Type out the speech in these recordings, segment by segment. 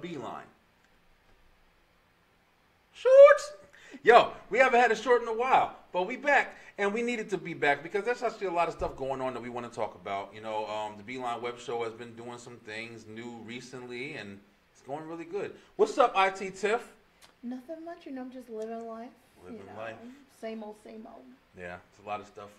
Beeline. Shorts. Yo, we haven't had a short in a while, but we back, and we needed to be back because there's actually a lot of stuff going on that we want to talk about. The Beeline Web Show has been doing some things new recently, and it's going really good. What's up, IT Tiff? Nothing much, just living life. Living life. Same old, same old. Yeah, it's a lot of stuff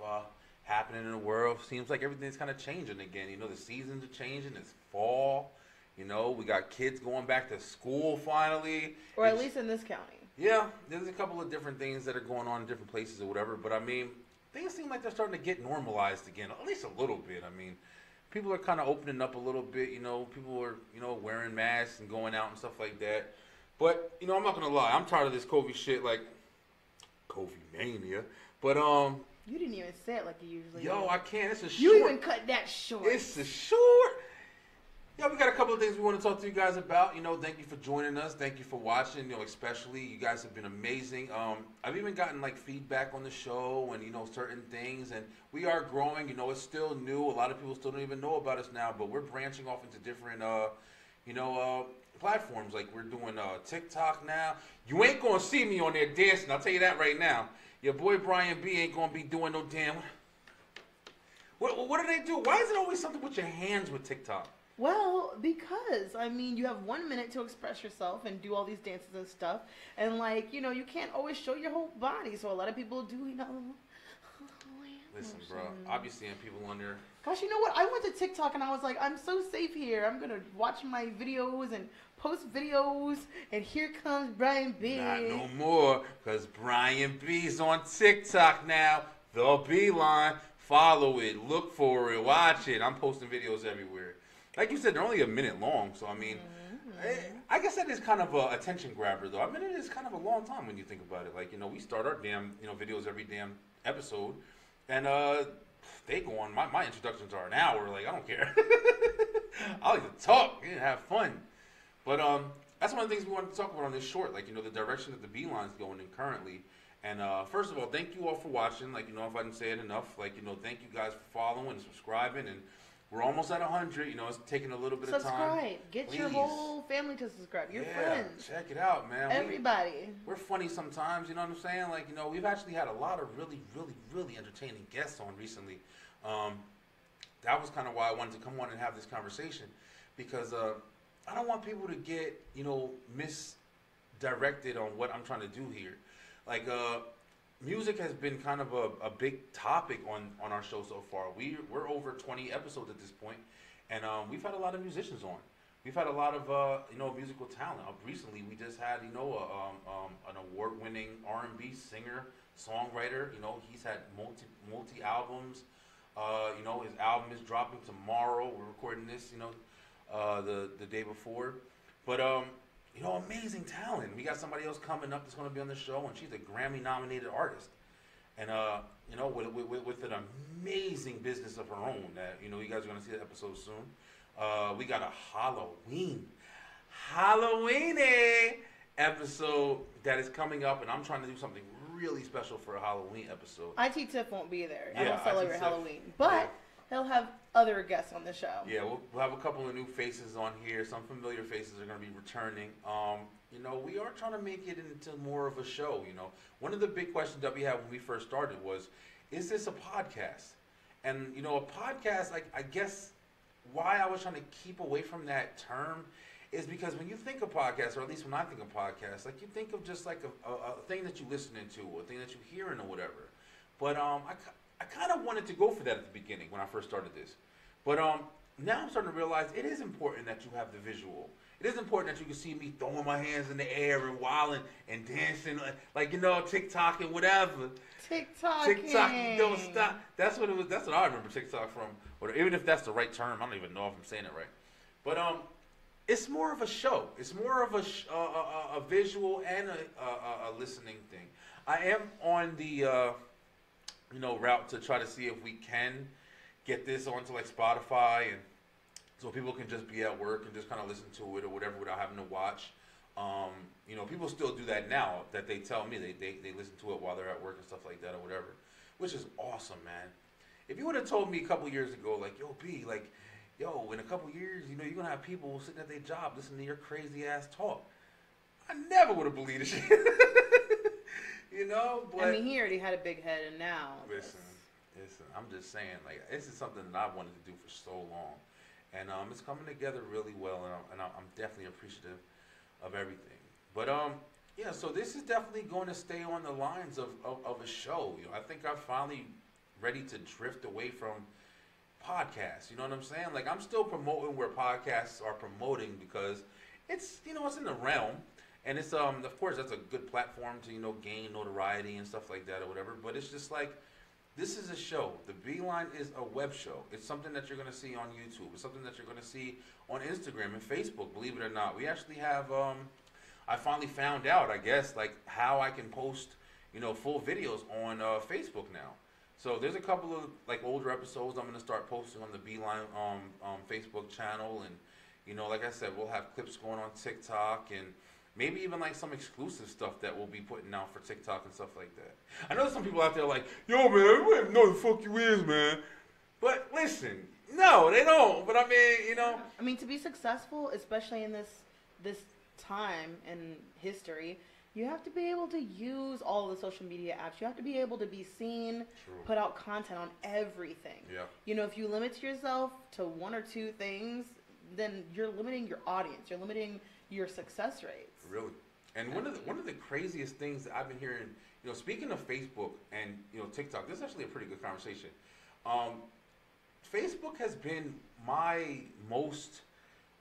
happening in the world. Seems like everything's kind of changing again. The seasons are changing. It's fall. We got kids going back to school finally. Or at least in this county. Yeah, there's a couple of different things that are going on in different places or whatever. But, things seem like they're starting to get normalized again, at least a little bit. People are kind of opening up a little bit. People are, wearing masks and going out and stuff like that. But, I'm not going to lie. I'm tired of this COVID shit, like COVID mania. But, you didn't even say it like you usually do. I can't. It's a short. You even cut that short. It's a short. Yeah, we got a couple of things we want to talk to you guys about. Thank you for joining us. Thank you for watching. Especially you guys have been amazing. I've even gotten feedback on the show and certain things, and we are growing. It's still new. A lot of people still don't even know about us now, but we're branching off into different, platforms. Like we're doing TikTok now. You ain't gonna see me on there dancing. I'll tell you that right now. Your boy Brian B ain't gonna be doing no damn. What do they do? Why is it always something with your hands with TikTok? Well, because, you have 1 minute to express yourself and do all these dances and stuff. And, you can't always show your whole body. So a lot of people do, Listen, bro, I'll be seeing people on there. Gosh, you know what? I went to TikTok and I was like, I'm so safe here. I'm going to watch my videos and post videos. And here comes Brian B. Not no more, because Brian B's on TikTok now. The Beeline. Follow it. Look for it. Watch it. I'm posting videos everywhere. Like you said, they're only a minute long, so I guess that is kind of an attention grabber, though. A minute is kind of a long time when you think about it. We start our damn, videos every damn episode, and they go on. My introductions are an hour. I don't care. I like to talk and have fun, but that's one of the things we wanted to talk about on this short. The direction that the Beeline's going in currently. And first of all, thank you all for watching. If I didn't say it enough, thank you guys for following and subscribing and. We're almost at 100. It's taking a little bit of time. Subscribe. Get your whole family to subscribe. Your friends. Check it out, man. Everybody. We're funny sometimes, you know what I'm saying? We've actually had a lot of really, really, really entertaining guests on recently. That was kind of why I wanted to come on and have this conversation. Because I don't want people to get, misdirected on what I'm trying to do here. Music has been kind of a big topic on our show so far. We're over 20 episodes at this point, and we've had a lot of musicians on. We've had a lot of musical talent. Recently, we just had an award-winning R&B singer, songwriter. He's had multi albums. His album is dropping tomorrow. We're recording this, the day before, but amazing talent. We got somebody else coming up that's going to be on the show, and she's a Grammy-nominated artist. And, with an amazing business of her own that, you guys are going to see that episode soon. We got a Halloween episode that is coming up, and I'm trying to do something really special for a Halloween episode. IT Tiff won't be there. I Yeah, don't celebrate IT Halloween. But he'll have other guests on the show. Yeah, we'll have a couple of new faces on here. Some familiar faces are going to be returning. We are trying to make it into more of a show. One of the big questions that we had when we first started was, is this a podcast? And, a podcast, I guess why I was trying to keep away from that term is because when you think of podcasts, or at least when I think of podcasts, you think of just a thing that you listening to, or a thing that you hearing or whatever. But I kind of wanted to go for that at the beginning when I first started this. But now I'm starting to realize it is important that you have the visual. It is important that you can see me throwing my hands in the air and wilding and dancing, TikTok and whatever. TikTok, don't stop. That's what it was. That's what I remember TikTok from. Or even if that's the right term, I don't even know if I'm saying it right. But it's more of a show. It's more of a visual and a listening thing. I am on the route to try to see if we can get this onto Spotify, and so people can just be at work and just kind of listen to it or whatever without having to watch. People still do that now. That they tell me they listen to it while they're at work and stuff like that or whatever, which is awesome, man. If you would have told me a couple years ago, yo B, yo, in a couple years, you know, you're gonna have people sitting at their job listening to your crazy ass talk. I never would have believed this shit. You know, but I mean, he already had a big head, and now. listen, I'm just saying, like, this is something that I wanted to do for so long, and it's coming together really well, and I'm definitely appreciative of everything. But yeah, so this is definitely going to stay on the lines of a show. You know, I think I'm finally ready to drift away from podcasts. You know what I'm saying? Like, I'm still promoting where podcasts are promoting because it's, you know, it's in the realm. And it's of course that's a good platform to, you know, gain notoriety and stuff like that or whatever. But it's just like, this is a show. The Beeline is a web show. It's something that you're gonna see on YouTube. It's something that you're gonna see on Instagram and Facebook. Believe it or not, we actually have. I finally found out, I guess, like how I can post, you know, full videos on Facebook now. So there's a couple of like older episodes I'm gonna start posting on the Beeline Facebook channel, and you know, like I said, we'll have clips going on TikTok and. Maybe even like some exclusive stuff that we'll be putting out for TikTok and stuff like that. I know some people out there like, yo man, we don't even know who the fuck you is, man. But listen, no, they don't. But I mean, you know. I mean, to be successful, especially in this time in history, you have to be able to use all the social media apps. You have to be able to be seen, True. put out content on everything. Yeah. You know, if you limit yourself to one or two things, then you're limiting your audience. You're limiting your success rates. Really. And one of the craziest things that I've been hearing, you know, speaking of Facebook and, you know, TikTok, this is actually a pretty good conversation. Facebook has been my most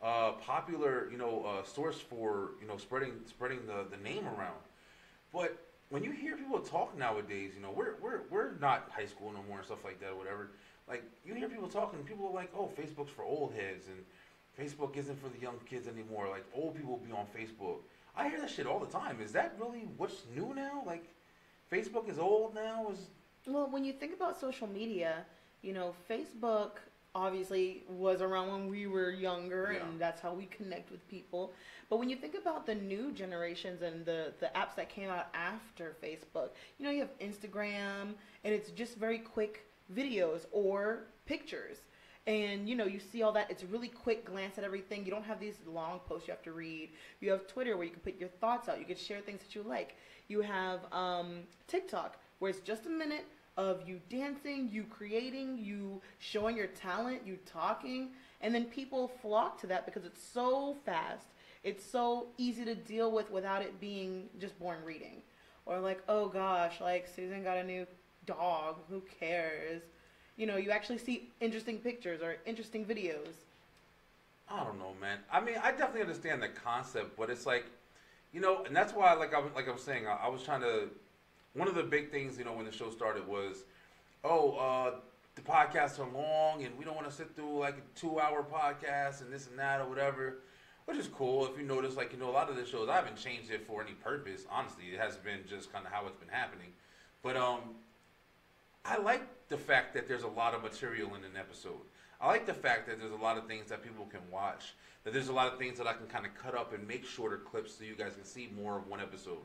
popular, you know, source for, you know, spreading the name around. But when you hear people talk nowadays, you know, we're not high school no more and stuff like that or whatever. Like, you hear people talking, people are like, oh, Facebook's for old heads and Facebook isn't for the young kids anymore. Like, old people be on Facebook. I hear that shit all the time. Is that really what's new now? Like, Facebook is old now? Well, when you think about social media, you know, Facebook obviously was around when we were younger, Yeah. and that's how we connect with people. But when you think about the new generations and the apps that came out after Facebook, you know, you have Instagram, and it's just very quick videos or pictures. And, you know, you see all that. It's a really quick glance at everything. You don't have these long posts you have to read. You have Twitter where you can put your thoughts out. You can share things that you like. You have TikTok where it's just a minute of you dancing, you creating, you showing your talent, you talking. And then people flock to that because it's so fast. It's so easy to deal with without it being just boring reading. Or like, oh gosh, like Susan got a new dog. Who cares? You know, you actually see interesting pictures or interesting videos. I don't know, man. I mean, I definitely understand the concept, but it's like, you know, and that's why, like I was saying, I was trying to. One of the big things, you know, when the show started was, the podcasts are long, and we don't want to sit through like a 2-hour podcast and this and that or whatever, which is cool. If you notice, like, you know, a lot of the shows, I haven't changed it for any purpose. Honestly, it has been just kind of how it's been happening. But I like the fact that there's a lot of material in an episode. I like the fact that there's a lot of things that people can watch, that there's a lot of things that I can kind of cut up and make shorter clips so you guys can see more of one episode.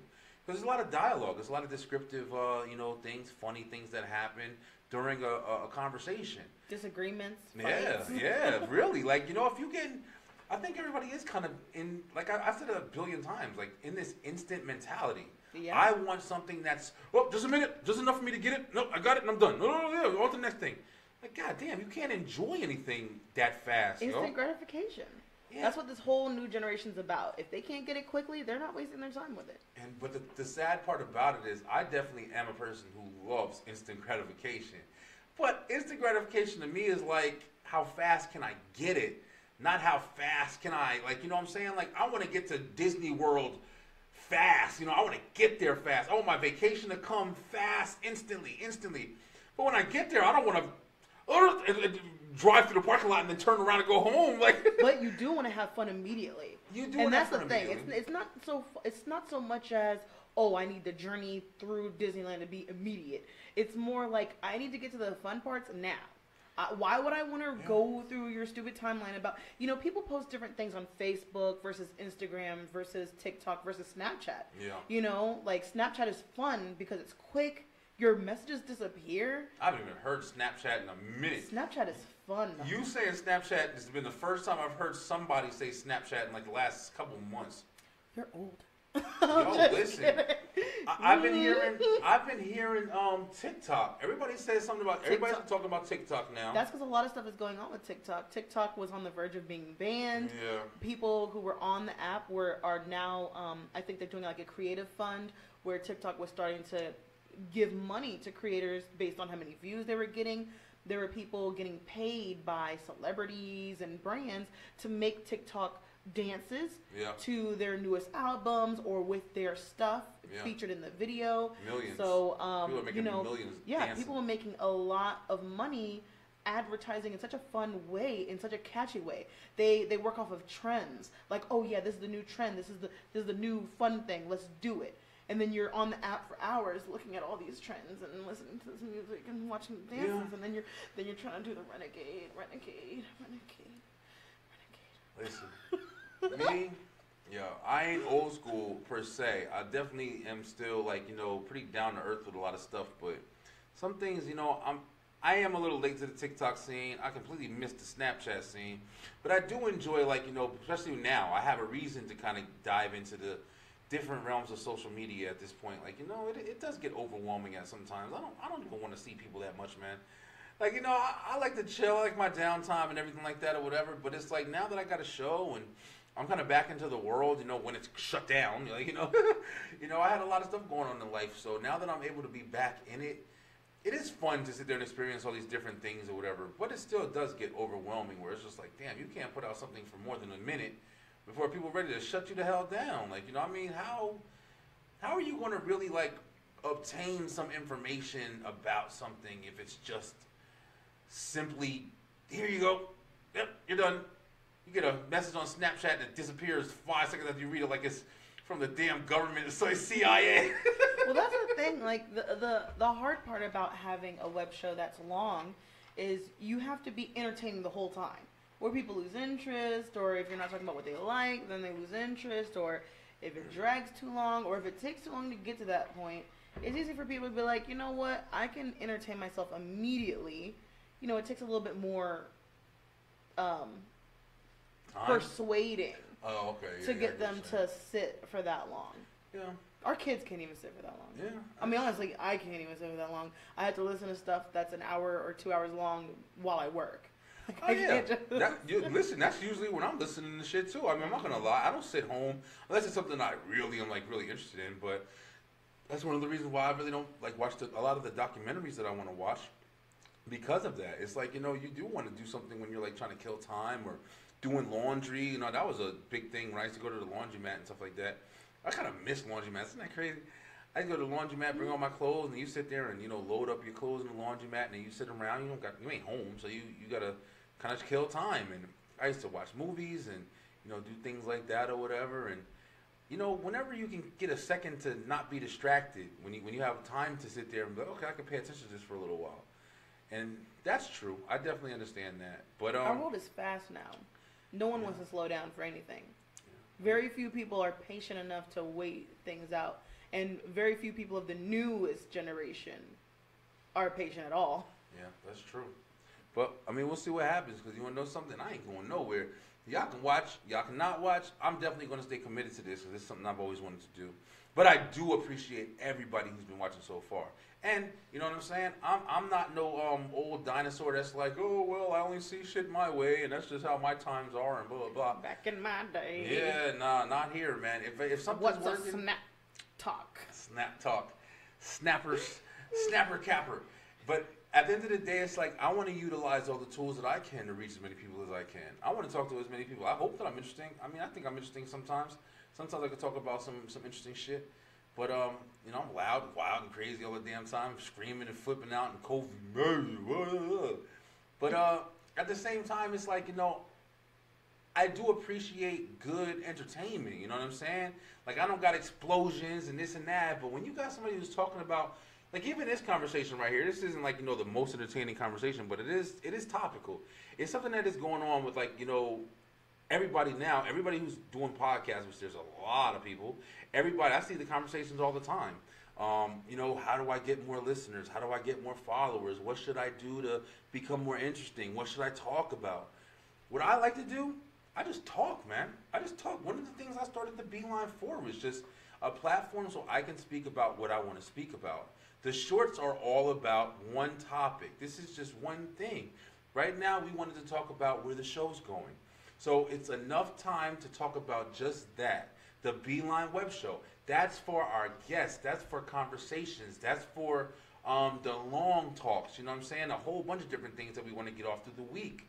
Because there's a lot of dialogue, there's a lot of descriptive, you know, things, funny things that happen during a conversation. Disagreements. Yeah, fights. yeah, really. Like, you know, if you can, I think everybody is kind of in, like I've said it a billion times, like in this instant mentality. Yeah. I want something that's, oh, just a minute, just enough for me to get it. No, I got it and I'm done. No, yeah, on to the next thing. Like, god damn, you can't enjoy anything that fast. Instant gratification. Yeah. That's what this whole new generation's about. If they can't get it quickly, they're not wasting their time with it. But the sad part about it is I definitely am a person who loves instant gratification. But instant gratification to me is like, how fast can I get it? Not how fast can I, like, you know what I'm saying? Like, I want to get to Disney World fast. You know, I want to get there fast. I want my vacation to come fast, instantly. But when I get there, I don't want to drive through the parking lot and then turn around and go home. Like, but you do want to have fun immediately. You do, and that's the thing. It's not so much as, oh, I need the journey through Disneyland to be immediate. It's more like, I need to get to the fun parts now. Why would I want to go through your stupid timeline about, you know, people post different things on Facebook versus Instagram versus TikTok versus Snapchat. Yeah. You know, like Snapchat is fun because it's quick, your messages disappear. I haven't even heard Snapchat in a minute. Snapchat is fun. You saying Snapchat has been the first time I've heard somebody say Snapchat in like the last couple months. You're old. Yo, listen. I've been hearing TikTok. Everybody says something about everybody's talking about TikTok now. That's because a lot of stuff is going on with TikTok. TikTok was on the verge of being banned. Yeah. People who were on the app are now I think they're doing like a creative fund where TikTok was starting to give money to creators based on how many views they were getting. There were people getting paid by celebrities and brands to make TikTok dances to their newest albums or with their stuff featured in the video. Millions. So people are making millions. Yeah, dancing. people are making a lot of money advertising in such a fun way, in such a catchy way. They work off of trends. Like, oh yeah, this is the new trend. This is the new fun thing. Let's do it. And then you're on the app for hours looking at all these trends and listening to this music and watching the dances, and then you're trying to do the renegade. Listen, me, I ain't old school per se. I definitely am still like, pretty down to earth with a lot of stuff, but some things, I am a little late to the TikTok scene. I completely missed the Snapchat scene, but I do enjoy, like, especially now, I have a reason to kind of dive into the different realms of social media at this point. Like, it does get overwhelming at sometimes. I don't even want to see people that much, man. Like, I like to chill, like my downtime and everything like that or whatever, but it's like now that I got a show and I'm kind of back into the world, when it's shut down, like, I had a lot of stuff going on in life, so now that I'm able to be back in it, it is fun to sit there and experience all these different things or whatever, but it still does get overwhelming where it's just like, damn, you can't put out something for more than a minute before people are ready to shut you the hell down. Like, how are you going to really, like, obtain some information about something if it's just simply, here you go, yep, you're done. You get a message on Snapchat that disappears 5 seconds after you read it like it's from the damn government, it's like CIA. Well, that's the thing, like, the hard part about having a web show that's long is you have to be entertaining the whole time. Or people lose interest, or if you're not talking about what they like, then they lose interest, or if it drags too long, or if it takes too long to get to that point, it's easy for people to be like, you know what, I can entertain myself immediately. It takes a little bit more persuading to get them to sit for that long. Yeah. Our kids can't even sit for that long. Yeah. I mean, honestly, I can't even sit for that long. I have to listen to stuff that's an hour or 2 hours long while I work. Like, oh, yeah. Listen, that's usually when I'm listening to shit, too. I mean, I'm not going to lie. I don't sit home unless it's something I really am, like, really interested in. But that's one of the reasons why I really don't, like, watch a lot of the documentaries that I want to watch. Because of that. It's like, you do want to do something when you're, like, trying to kill time or doing laundry. That was a big thing when I used to go to the laundromat and stuff like that. I kind of miss laundromats. Isn't that crazy? I go to the laundromat, bring all my clothes, and you sit there and, load up your clothes in the laundromat, and then you sit around. You ain't home, so you got to kind of kill time. And I used to watch movies and, do things like that or whatever. And, whenever you can get a second to not be distracted, when you have time to sit there and be like, okay, I can pay attention to this for a little while. And that's true. I definitely understand that. But our world is fast now. No one wants to slow down for anything. Yeah. Very few people are patient enough to wait things out. And very few people of the newest generation are patient at all. Yeah, that's true. But, I mean, we'll see what happens, because you want to know something? I ain't going nowhere. Y'all can watch. Y'all cannot watch. I'm definitely going to stay committed to this, because this is something I've always wanted to do. But I do appreciate everybody who's been watching so far. And, you know what I'm saying? I'm not no old dinosaur that's like, oh, well, I only see shit my way, and that's just how my times are, and blah, blah, blah. Back in my day. Yeah, nah, not here, man. If something's working... What's a snap talk? Snap talk. Snapper capper. But at the end of the day, it's like, I want to utilize all the tools that I can to reach as many people as I can. I want to talk to as many people. I hope that I'm interesting. I mean, I think I'm interesting sometimes. Sometimes I can talk about some interesting shit. But, I'm loud, wild, and crazy all the damn time, screaming and flipping out and COVID. But at the same time, it's like, I do appreciate good entertainment, you know what I'm saying? Like, I don't got explosions and this and that, but when you got somebody who's talking about, like, even this conversation right here, this isn't like, the most entertaining conversation, but it is topical. It's something that is going on with, like, everybody who's doing podcasts, which there's a lot of people, I see the conversations all the time You know, how do I get more listeners? How do I get more followers? What should I do to become more interesting? What should I talk about? What I like to do, I just talk, man. I just talk. One of the things I started the Beeline for was just a platform so I can speak about what I want to speak about. The shorts are all about one topic. This is just one thing. Right now, we wanted to talk about where the show's going. So it's enough time to talk about just that. The Beeline Web Show. That's for our guests. That's for conversations. That's for the long talks. You know what I'm saying? A whole bunch of different things that we want to get off through the week.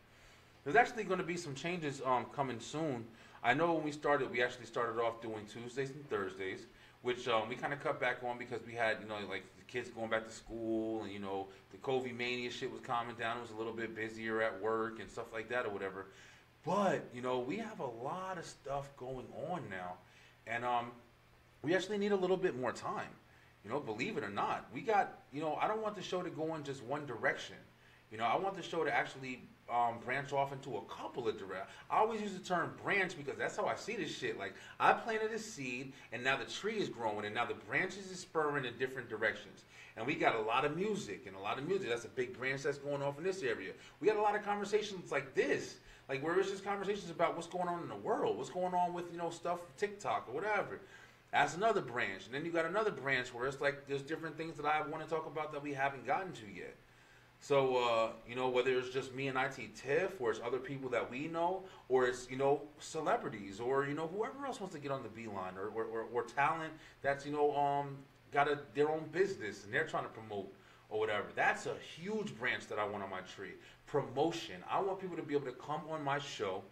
There's actually going to be some changes coming soon. I know when we started, we actually started off doing Tuesdays and Thursdays, which we kind of cut back on because we had, you know, like the kids going back to school, and, you know, the COVID mania shit was calming down. It was a little bit busier at work and stuff like that or whatever. But, you know, we have a lot of stuff going on now, and we actually need a little bit more time. You know, believe it or not, we got, you know, I don't want the show to go in just one direction. You know, I want the show to actually branch off into a couple of directions. I always use the term branch because that's how I see this shit. Like, I planted a seed, and now the tree is growing, and now the branches is spurring in different directions. And we got a lot of music, and a lot of music. That's a big branch that's going off in this area. We got a lot of conversations like this, like where it's just conversations about what's going on in the world, what's going on with, you know, stuff, TikTok or whatever. That's another branch. And then you got another branch where it's like there's different things that I want to talk about that we haven't gotten to yet. So, you know, whether it's just me and IT Tiff, or it's other people that we know, or it's, you know, celebrities, or, you know, whoever else wants to get on the Beeline, or talent that's, you know, got their own business and they're trying to promote or whatever. That's a huge branch that I want on my tree. Promotion. I want people to be able to come on my show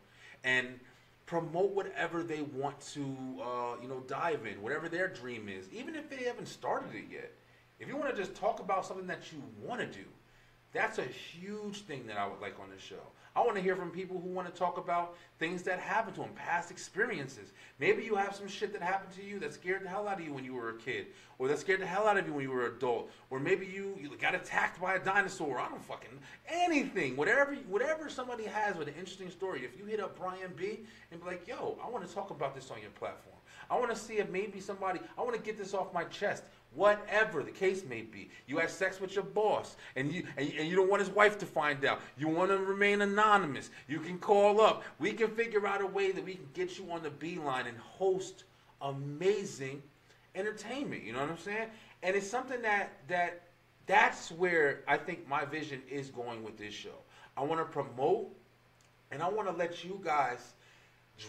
and promote whatever they want to, you know, dive in, whatever their dream is, even if they haven't started it yet. If you want to just talk about something that you want to do, that's a huge thing that I would like on this show. I want to hear from people who want to talk about things that happened to them, past experiences. Maybe you have some shit that happened to you that scared the hell out of you when you were a kid, or that scared the hell out of you when you were an adult, or maybe you got attacked by a dinosaur. I don't fucking anything. Whatever somebody has with an interesting story. If you hit up Brian B and be like, yo, I want to talk about this on your platform. I want to see if maybe I want to get this off my chest. Whatever the case may be, you had sex with your boss, and you don't want his wife to find out. You want to remain anonymous. You can call up. We can figure out a way that we can get you on the Beeline and host amazing entertainment. You know what I'm saying? And it's something that's where I think my vision is going with this show. I want to promote, and I want to let you guys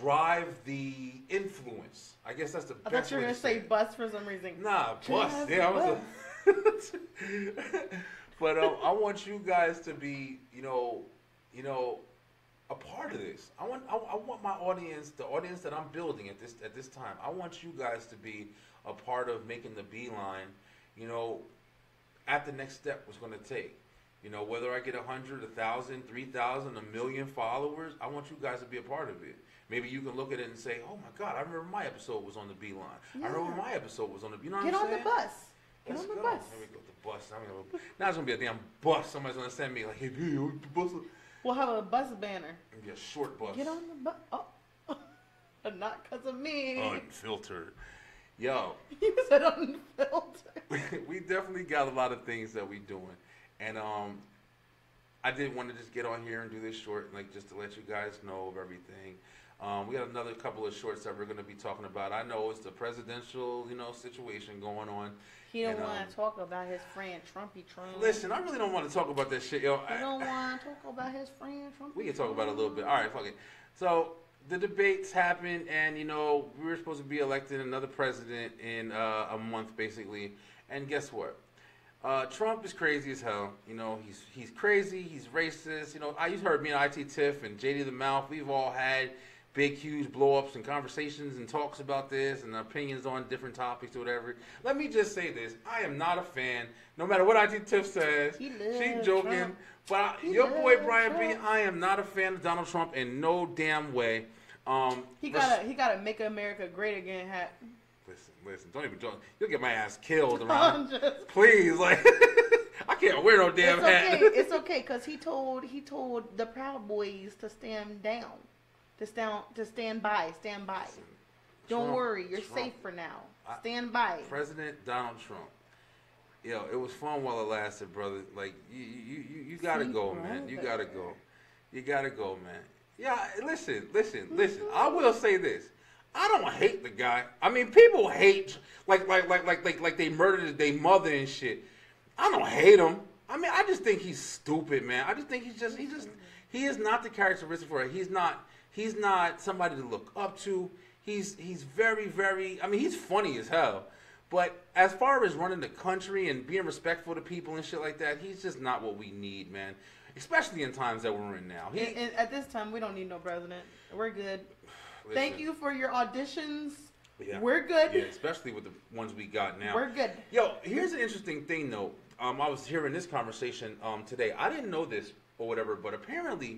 drive the influence. I guess that's the best way to say it. I thought you were going to say bus for some reason. Nah, bus. Yeah, I was but I want you guys to be, you know, a part of this. I want my audience, the audience that I'm building at this time. I want you guys to be a part of making the Beeline, you know, at the next step was going to take. You know, whether I get 100, 1,000, 3,000, 1,000,000 followers, I want you guys to be a part of it. Maybe you can look at it and say, "Oh my God, I remember my episode was on the Beeline. Yeah. I remember my episode was on the." You know what I'm saying? Get on the bus. Get on the bus. Here we go. The bus. Now it's gonna be a damn bus. Somebody's gonna send me like, "Hey, the bus." We'll have a bus banner. It'll be a short bus. Get on the bus. Oh, not because of me. Unfiltered. Yo. You said unfiltered. We definitely got a lot of things that we doing, and I did want to just get on here and do this short, like just to let you guys know of everything. We got another couple of shorts that we're going to be talking about. I know it's the presidential, you know, situation going on. He don't want to talk about his friend Trumpy Trump. Listen, I really don't want to talk about that shit, yo. He don't want to talk about his friend Trumpy. We can talk about it a little bit. All right, fuck it. So the debates happened, and, you know, we were supposed to be elected another president in a month, basically. And guess what? Trump is crazy as hell. You know, he's crazy. He's racist. You know, you heard me and IT Tiff and JD the Mouth. We've all had big, huge blow-ups and conversations and talks about this and opinions on different topics or whatever. Let me just say this. I am not a fan, no matter what IT Tiff says. She's joking. Trump. But your boy Brian Trump. B, I am not a fan of Donald Trump in no damn way. He got a Make America Great Again hat. Listen, don't even joke. You'll get my ass killed around. Please, like, I can't wear no damn hat. It's okay, because he told the Proud Boys to stand down. To stand by. Listen, don't worry, you're safe for now. Stand by. President Donald Trump. Yo, it was fun while it lasted, brother. Like you gotta See, go, man. You gotta brother. go. You gotta go, man. Yeah, listen. I will say this. I don't hate the guy. I mean, people hate like they murdered their mother and shit. I don't hate him. I mean, I just think he's stupid, man. I just think he is not the characteristic for it. He's not somebody to look up to. He's very, very. I mean, he's funny as hell. But as far as running the country and being respectful to people and shit like that, he's just not what we need, man. Especially in times that we're in now. And at this time, we don't need no president. We're good. Listen, Thank you for your auditions. yeah. We're good. Yeah, especially with the ones we got now. We're good. Yo, here's an interesting thing, though. I was hearing this conversation today. I didn't know this or whatever, but apparently,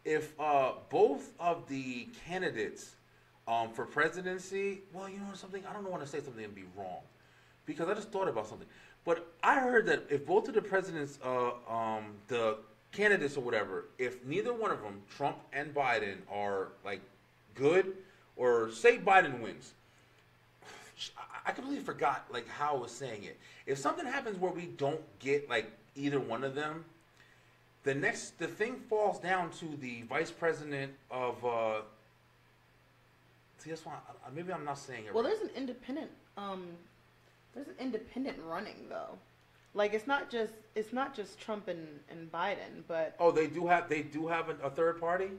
if both of the candidates for presidency, well, you know something? I don't want to say something and be wrong, because I just thought about something. But I heard that if both of the presidents, the candidates or whatever, if neither one of them, Trump and Biden, are like good, or say Biden wins, I completely forgot like how I was saying it. If something happens where we don't get like either one of them, the thing falls down to the vice president of. See, that's why maybe I'm not saying it. Well, right. there's an independent running though. Like it's not just Trump and Biden, but Oh, they do have a third party.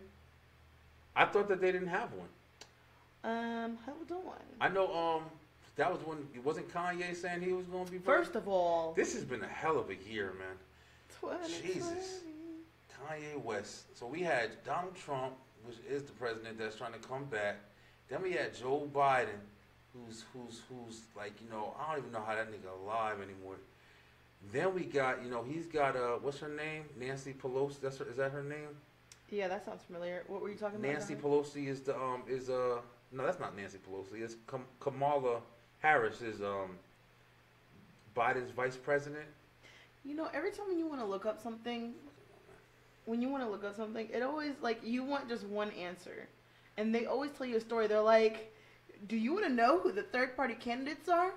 I thought that they didn't have one. hold on. I know. That was when it wasn't Kanye saying he was going to be First of all, This has been a hell of a year, man. 2020. Jesus. Kanye West. So we had Donald Trump, which is the president that's trying to come back. Then we had Joe Biden, who's like, I don't even know how that nigga alive anymore. Then we got, he's got what's her name? Nancy Pelosi. Is that her name? Yeah, that sounds familiar. What were you talking about? Nancy Pelosi is the no, that's not Nancy Pelosi. It's Kamala Harris is Biden's vice president. Every time you want to look up something, it always like you want just one answer, and they always tell you a story. They're like, "Do you want to know who the third party candidates are?"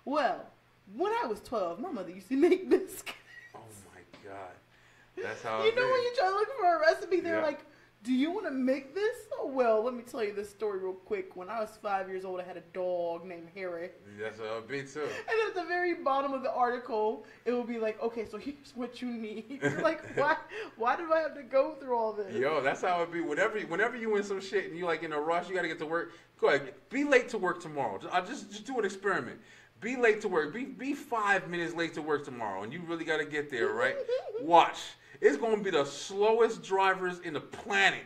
Well, when I was 12, my mother used to make biscuits. Oh my God, that's how. When you try to look for a recipe, they're Yeah. like, "Do you want to make this?" Oh, well, let me tell you this story real quick. When I was 5 years old, I had a dog named Harry. That's how it be too. And then at the very bottom of the article, it will be like, okay, so here's what you need. You're like, why do I have to go through all this? Yo, that's how it be. Whenever you in some shit and you like in a rush, you got to get to work. Go ahead, be late to work tomorrow. Just do an experiment. Be late to work. Be 5 minutes late to work tomorrow, and you really got to get there, right? Watch. It's going to be the slowest drivers in the planet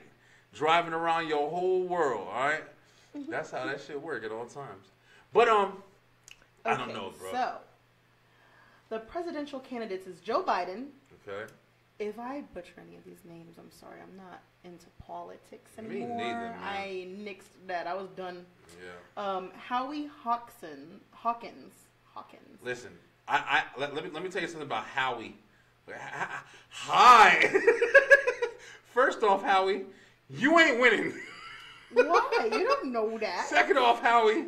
driving around your whole world, all right? That's how that shit work at all times. But I don't know, bro. So, the presidential candidates is Joe Biden. Okay. If I butcher any of these names, I'm sorry. I'm not into politics Me anymore. neither, man. I nixed that. I was done. Yeah. Howie Hawkins. Listen, let me tell you something about Howie. Hi. First off, Howie, you ain't winning. Why? You don't know that. Second off, Howie.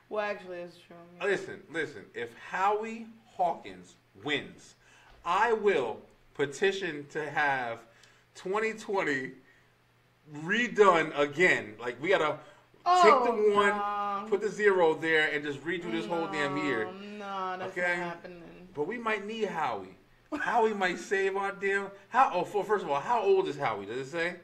Well, actually, it's true. Yeah. Listen. If Howie Hawkins wins, I will petition to have 2020 redone again. Like we gotta take the one, put the 0 there, and just redo this whole damn year. No, that's Okay? not happening. But we might need Howie. Howie might save our damn. First of all, how old is Howie? Does it say?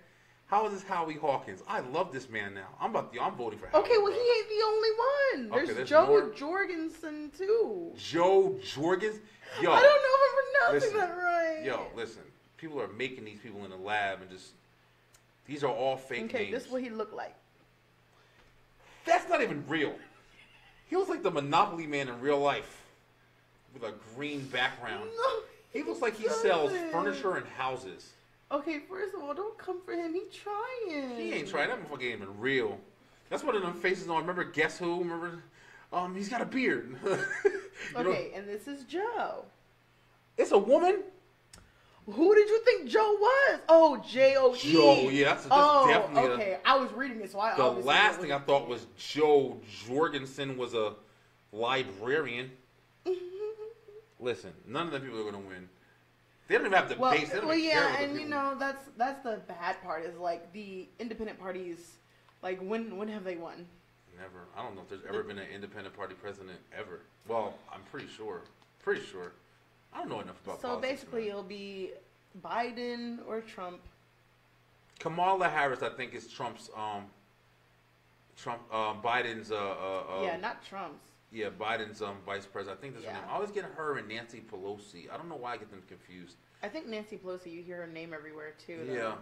How old is Howie Hawkins? I love this man now. I'm voting for Howie. Okay, well, bro. he ain't the only one. Okay, There's there's Joe more? Jorgensen, too. Joe Jorgens. Yo, I don't know if I'm pronouncing listen. that right. Yo, listen. People are making these people in the lab and just. These are all fake Okay, names. this is what he looked like. That's not even real. He looks like the Monopoly man in real life, with a green background. No, He looks like he sells doesn't. furniture and houses. Okay, first of all, don't come for him. He trying. He ain't trying. That motherfucker ain't even real. That's one of them faces on. Remember Guess Who? Remember? He's got a beard. Okay, and this is Joe. It's a woman. Who did you think Joe was? Oh, Joe. Joe, yeah, that's definitely okay. I was reading it, so I the obviously last know thing what I thought was Joe Jorgensen was a librarian. listen, none of the people are going to win. They don't even have the Well, base. They don't well, even care yeah, what the and you people- know that's the bad part is like the independent parties. Like when have they won? Never. I don't know if there's ever been an independent party president ever. Well, I'm pretty sure. Pretty sure. I don't know enough about So politics. basically, man. it'll be Biden or Trump. Kamala Harris, I think, is Biden's Yeah, not Trump's. yeah, Biden's vice president. I think that's her Yeah. name. I always get her and Nancy Pelosi. I don't know why I get them confused. I think Nancy Pelosi. You hear her name everywhere too. Though. Yeah,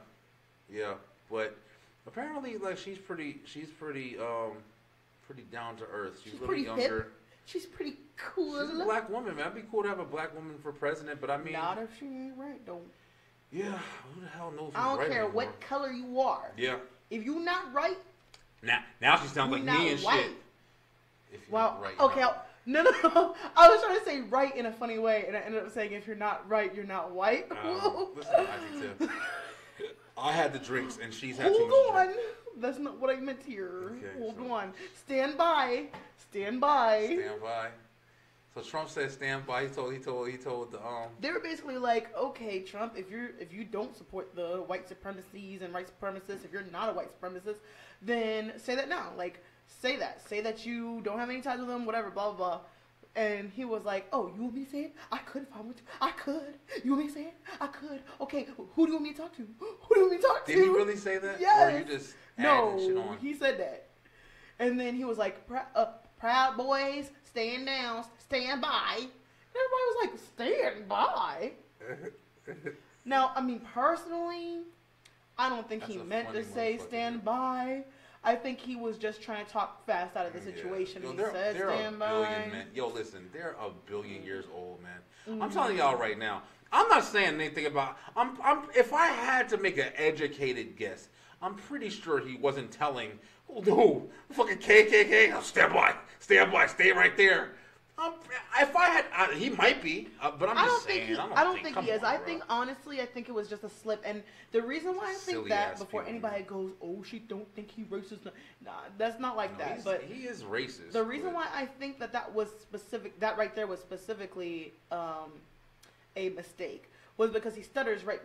yeah, but apparently, like she's pretty down to earth. She's really pretty younger. hip. She's pretty cool. She's a black woman, man. It'd be cool to have a black woman for president, but I mean, Not if she ain't right, though. yeah, who the hell knows? Who's I don't right care anymore? what color you are. Yeah. If you not right, Now she sounds you like not me and white. shit. If you're Well, not right, okay. no. No. I was trying to say right in a funny way, and I ended up saying if you're not right, you're not white. Listen, Isaac Tiff. I had the drinks, and she's had too Hold much to on. drink. That's not what I meant here. Okay, Hold so- on. Stand by. Stand by. Stand by. So Trump said stand by. He told the They were basically like, okay, Trump, if you don't support the white supremacies and white supremacists, if you're not a white supremacist, then say that now. Like, say that you don't have any ties with them, whatever, blah blah blah. And he was like, oh, you want me to say it? I could if I want to. I could. You want me to say it? I could. Okay, who do you want me to talk to? Who do you want me to talk to? Did he really say that? Yes. Or you just adding shit No, on? he said that. And then he was like, Proud Boys, stand down, stand by. And everybody was like, stand by? Now, I mean, personally, I don't think That's he a meant to funny say motherfucker, stand dude. by. I think he was just trying to talk fast out of the situation. Yo, He said they're stand a by. billion, man. Yo, listen, they're a billion years old, man. I'm Mm-hmm. telling y'all right now. I'm not saying anything about. If I had to make an educated guess, I'm pretty sure he wasn't telling. Who? Fucking KKK. Oh, stand by, stay right there. If I had, he might be, but I'm I just don't saying. think I don't think come he is. on, I bro. think honestly, I think it was just a slip. And the reason why I think Silly that ass before people, anybody goes, "Oh, she don't think he racist," nah, that's not like No, that. But he is racist. the reason but- why I think that was specific, that right there was specifically a mistake, was because he stutters right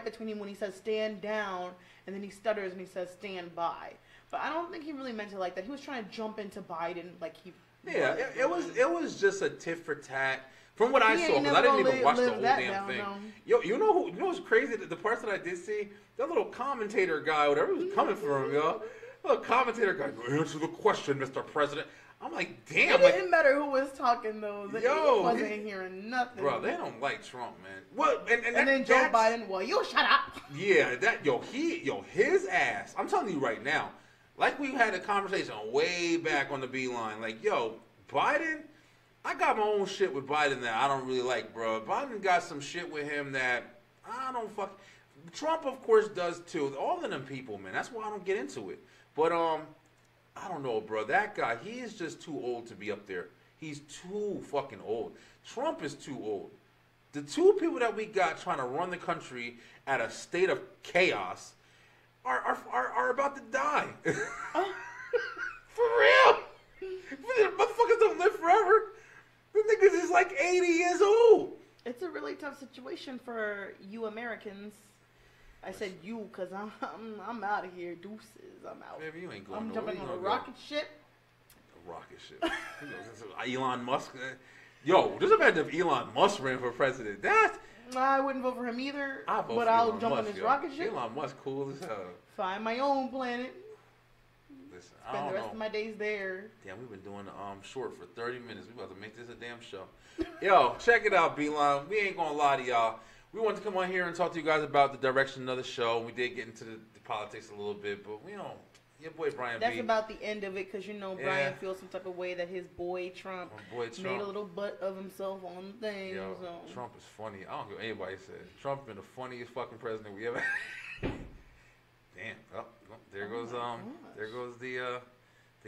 between him when he says stand down, and then he stutters and he says stand by. But I don't think he really meant it like that. He was trying to jump into Biden like he. Yeah, it was just a tit for tat. From what I He saw, ain't because I never didn't gonna even watch the live whole that damn down, thing. no. Yo, you know what's crazy? The parts that I did see, that little commentator guy, whatever was coming for him, yo. Little commentator guy, answer the question, Mr. President. I'm like, It damn, like, didn't matter who was talking though. Yo, He wasn't he- hearing nothing. bro, they don't like Trump, man. What? And And then Joe that's- Biden, well, you shut up. Yeah, his ass. I'm telling you right now. Like we had a conversation way back on the Beeline. Like, yo, Biden, I got my own shit with Biden that I don't really like, bro. Biden got some shit with him that I don't fuck. Trump, of course, does too. All of them people, man. That's why I don't get into it. But I don't know, bro. That guy, he is just too old to be up there. He's too fucking old. Trump is too old. The two people that we got trying to run the country at a state of chaos are about to die. For real. The motherfuckers don't live forever. The niggas is like 80 years old. It's a really tough situation for you Americans. I said you because I'm out of here. Deuces. I'm out. Baby, you ain't going I'm nowhere. jumping You on a gonna go- rocket ship. A rocket ship. You know, this is Elon Musk. Yo, just imagine if Elon Musk ran for president. I wouldn't vote for him either. I vote but for I'll Elon jump Musk, on this yo. rocket ship. Elon Musk cool as hell. Find my own planet. Listen, I Spend don't the rest know. of my days there. Damn, we've been doing short for 30 minutes. We about to make this a damn show. Yo, check it out, Beeline. We ain't gonna lie to y'all. We wanted to come on here and talk to you guys about the direction of the show. We did get into the politics a little bit, but we don't. Your boy Brian That's B. about the end of it because you know Yeah. Brian feels some type of way that his boy Trump My boy Trump. made a little butt of himself on the thing. Yo, So. Trump is funny. I don't care what anybody said. Trump been the funniest fucking president we ever. Damn. Oh, there goes gosh. there goes the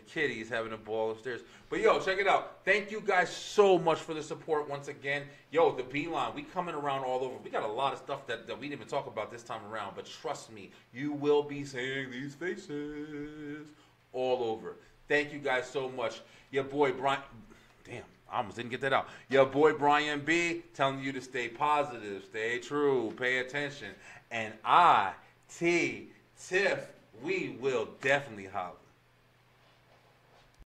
kitties having a ball upstairs. But yo, check it out. Thank you guys so much for the support once again. Yo, the Beeline, we coming around all over. We got a lot of stuff that we didn't even talk about this time around. But trust me, you will be seeing these faces all over. Thank you guys so much. Your boy Brian. Damn, I almost didn't get that out. Your boy Brian B telling you to stay positive, stay true, pay attention. And Tiff, we will definitely holler.